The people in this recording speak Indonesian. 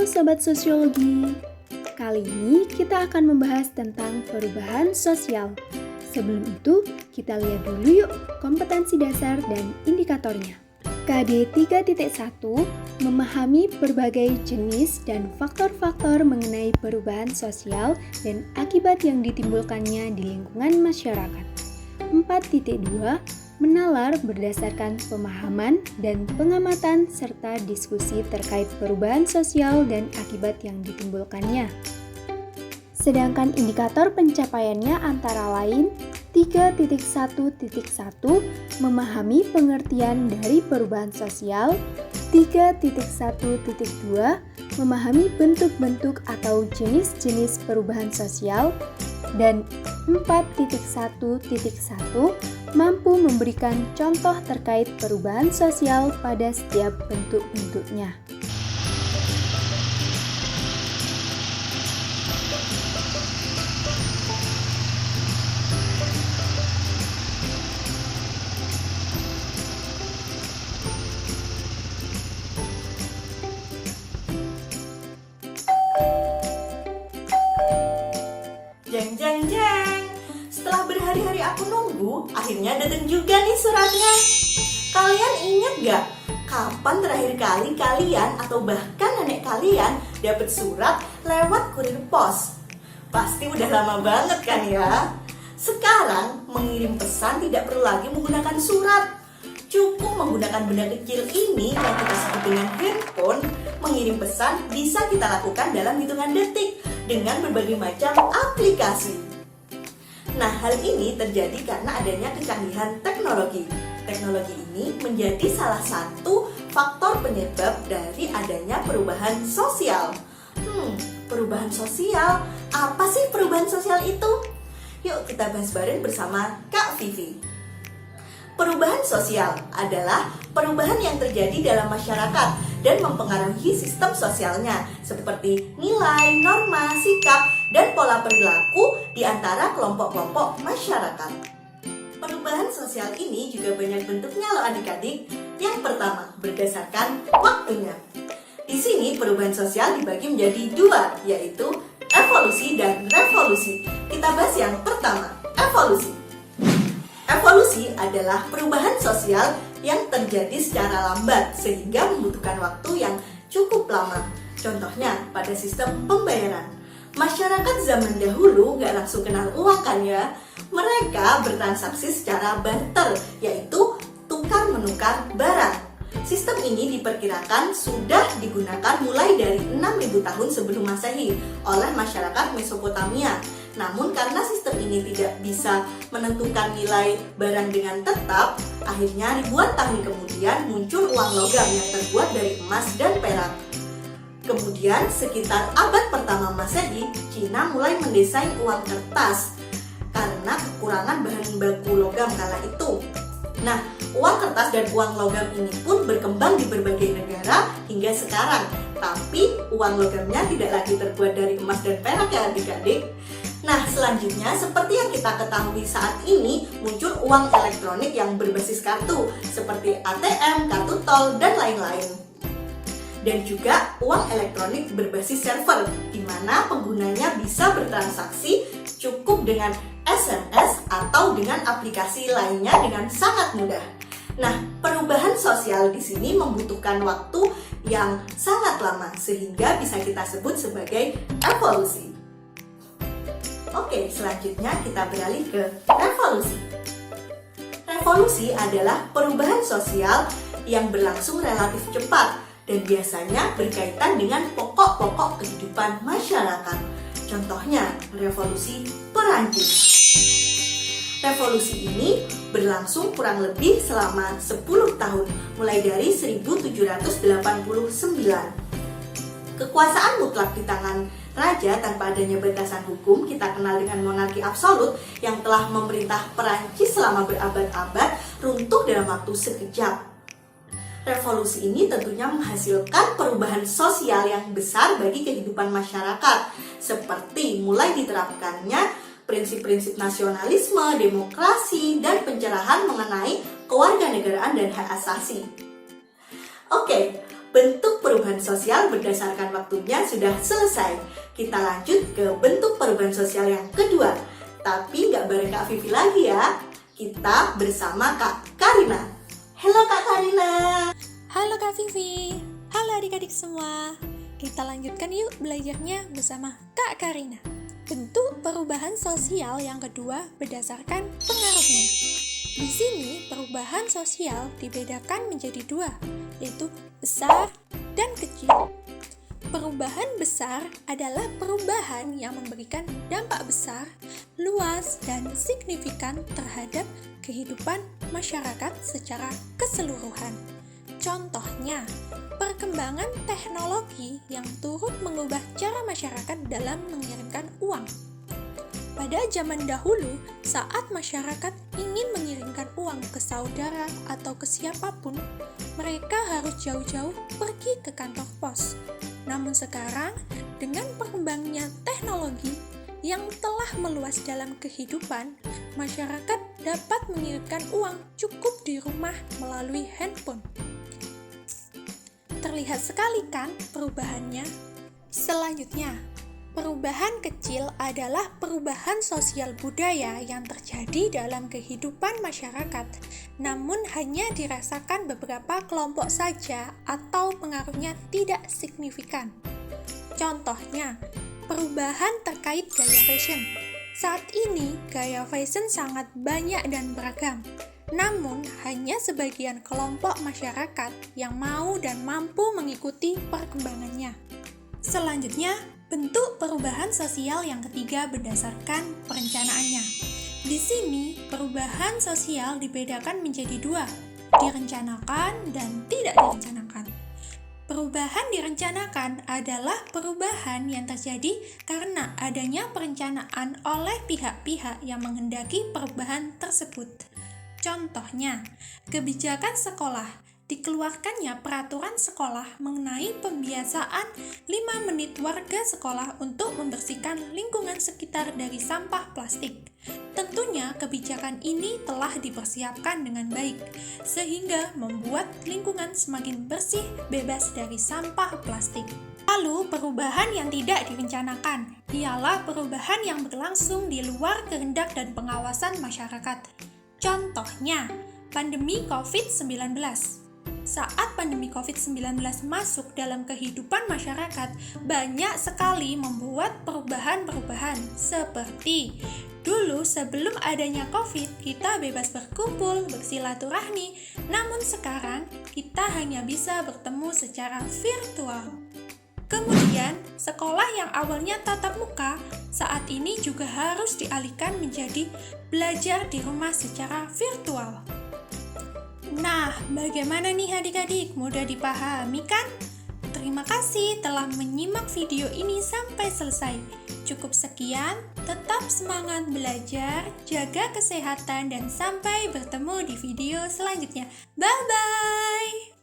Halo Sobat Sosiologi, kali ini kita akan membahas tentang perubahan sosial. Sebelum itu, kita lihat dulu yuk kompetensi dasar dan indikatornya. KD 3.1 memahami berbagai jenis dan faktor-faktor mengenai perubahan sosial dan akibat yang ditimbulkannya di lingkungan masyarakat. 4.2 menalar berdasarkan pemahaman dan pengamatan serta diskusi terkait perubahan sosial dan akibat yang ditimbulkannya. Sedangkan indikator pencapaiannya antara lain 3.1.1 memahami pengertian dari perubahan sosial, 3.1.2 memahami bentuk-bentuk atau jenis-jenis perubahan sosial, dan 4.1.1 mampu memberikan contoh terkait perubahan sosial pada setiap bentuk-bentuknya. Jeng. Setelah berhari-hari aku nunggu, akhirnya datang juga nih suratnya. Kalian ingat gak? Kapan terakhir kali kalian atau bahkan nenek kalian dapat surat lewat kurir pos? Pasti udah lama banget kan ya? Sekarang mengirim pesan tidak perlu lagi menggunakan surat. Cukup menggunakan benda kecil ini yang kita sebut dengan handphone. Mengirim pesan bisa kita lakukan dalam hitungan detik dengan berbagai macam aplikasi. Nah, hal ini terjadi karena adanya kecanggihan teknologi. Teknologi ini menjadi salah satu faktor penyebab dari adanya perubahan sosial. Perubahan sosial? Apa sih perubahan sosial itu? Yuk kita bahas bareng bersama Kak Vivi. Perubahan sosial adalah perubahan yang terjadi dalam masyarakat dan mempengaruhi sistem sosialnya seperti nilai, norma, sikap, dan pola perilaku di antara kelompok-kelompok masyarakat. Perubahan sosial ini juga banyak bentuknya loh adik-adik. Yang pertama, berdasarkan waktunya. Di sini perubahan sosial dibagi menjadi dua, yaitu evolusi dan revolusi. Kita bahas yang pertama, evolusi. Evolusi adalah perubahan sosial yang terjadi secara lambat sehingga membutuhkan waktu yang cukup lama. Contohnya pada sistem pembayaran. Masyarakat zaman dahulu gak langsung kenal uang kan ya? Mereka bertransaksi secara barter, yaitu tukar-menukar barang. Sistem ini diperkirakan sudah digunakan mulai dari 6.000 tahun sebelum Masehi oleh masyarakat Mesopotamia. Namun karena sistem ini tidak bisa menentukan nilai barang dengan tetap, akhirnya ribuan tahun kemudian muncul uang logam yang terbuat dari emas dan perak. Kemudian sekitar abad pertama Masehi, Cina mulai mendesain uang kertas karena kekurangan bahan baku logam kala itu. Nah, uang kertas dan uang logam ini pun berkembang di berbagai negara hingga sekarang. Tapi uang logamnya tidak lagi terbuat dari emas dan perak ya adik-adik. Nah, selanjutnya seperti yang kita ketahui saat ini muncul uang elektronik yang berbasis kartu seperti ATM, kartu tol, dan lain-lain. Dan juga uang elektronik berbasis server di mana penggunanya bisa bertransaksi cukup dengan SMS atau dengan aplikasi lainnya dengan sangat mudah. Nah, perubahan sosial di sini membutuhkan waktu yang sangat lama sehingga bisa kita sebut sebagai evolusi. Oke, selanjutnya kita beralih ke revolusi. Revolusi adalah perubahan sosial yang berlangsung relatif cepat dan biasanya berkaitan dengan pokok-pokok kehidupan masyarakat. Contohnya, revolusi Perancis. Revolusi ini berlangsung kurang lebih selama 10 tahun, mulai dari 1789. Kekuasaan mutlak di tangan raja tanpa adanya batasan hukum, kita kenal dengan monarki absolut yang telah memerintah Perancis selama berabad-abad, runtuh dalam waktu sekejap. Revolusi ini tentunya menghasilkan perubahan sosial yang besar bagi kehidupan masyarakat, seperti mulai diterapkannya prinsip-prinsip nasionalisme, demokrasi, dan pencerahan mengenai kewarganegaraan dan hak asasi. Oke, bentuk perubahan sosial berdasarkan waktunya sudah selesai. Kita lanjut ke bentuk perubahan sosial yang kedua. Tapi nggak bareng Kak Vivi lagi ya. Kita bersama Kak Karina. Halo Kak Karina. Halo Kak Vivi. Halo adik-adik semua. Kita lanjutkan yuk belajarnya bersama Kak Karina. Bentuk perubahan sosial yang kedua berdasarkan pengaruhnya. Di sini perubahan sosial dibedakan menjadi dua, yaitu besar dan kecil. Perubahan besar adalah perubahan yang memberikan dampak besar, luas, dan signifikan terhadap kehidupan masyarakat secara keseluruhan. Contohnya, perkembangan teknologi yang turut mengubah cara masyarakat dalam mengirimkan uang. Pada zaman dahulu, saat masyarakat ingin mengirimkan uang ke saudara atau ke siapapun, mereka harus jauh-jauh pergi ke kantor pos. Namun sekarang, dengan perkembangannya teknologi yang telah meluas dalam kehidupan, masyarakat dapat mengirimkan uang cukup di rumah melalui handphone. Terlihat sekali kan perubahannya? Selanjutnya, perubahan kecil adalah perubahan sosial budaya yang terjadi dalam kehidupan masyarakat, namun hanya dirasakan beberapa kelompok saja atau pengaruhnya tidak signifikan. Contohnya, perubahan terkait gaya fashion. Saat ini, gaya fashion sangat banyak dan beragam. Namun, hanya sebagian kelompok masyarakat yang mau dan mampu mengikuti perkembangannya. Selanjutnya, bentuk perubahan sosial yang ketiga berdasarkan perencanaannya. Di sini, perubahan sosial dibedakan menjadi dua, direncanakan dan tidak direncanakan. Perubahan direncanakan adalah perubahan yang terjadi karena adanya perencanaan oleh pihak-pihak yang menghendaki perubahan tersebut. Contohnya, kebijakan sekolah. Dikeluarkannya peraturan sekolah mengenai pembiasaan 5 menit warga sekolah untuk membersihkan lingkungan sekitar dari sampah plastik. Tentunya kebijakan ini telah dipersiapkan dengan baik, sehingga membuat lingkungan semakin bersih bebas dari sampah plastik. Lalu perubahan yang tidak direncanakan, ialah perubahan yang berlangsung di luar kehendak dan pengawasan masyarakat. Contohnya, pandemi COVID-19. Saat pandemi COVID-19 masuk dalam kehidupan masyarakat, banyak sekali membuat perubahan-perubahan seperti dulu sebelum adanya COVID, kita bebas berkumpul, bersilaturahmi, namun sekarang kita hanya bisa bertemu secara virtual. Kemudian, sekolah yang awalnya tatap muka, saat ini juga harus dialihkan menjadi belajar di rumah secara virtual. Nah, bagaimana nih adik-adik? Mudah dipahami kan? Terima kasih telah menyimak video ini sampai selesai. Cukup sekian, tetap semangat belajar, jaga kesehatan, dan sampai bertemu di video selanjutnya. Bye-bye!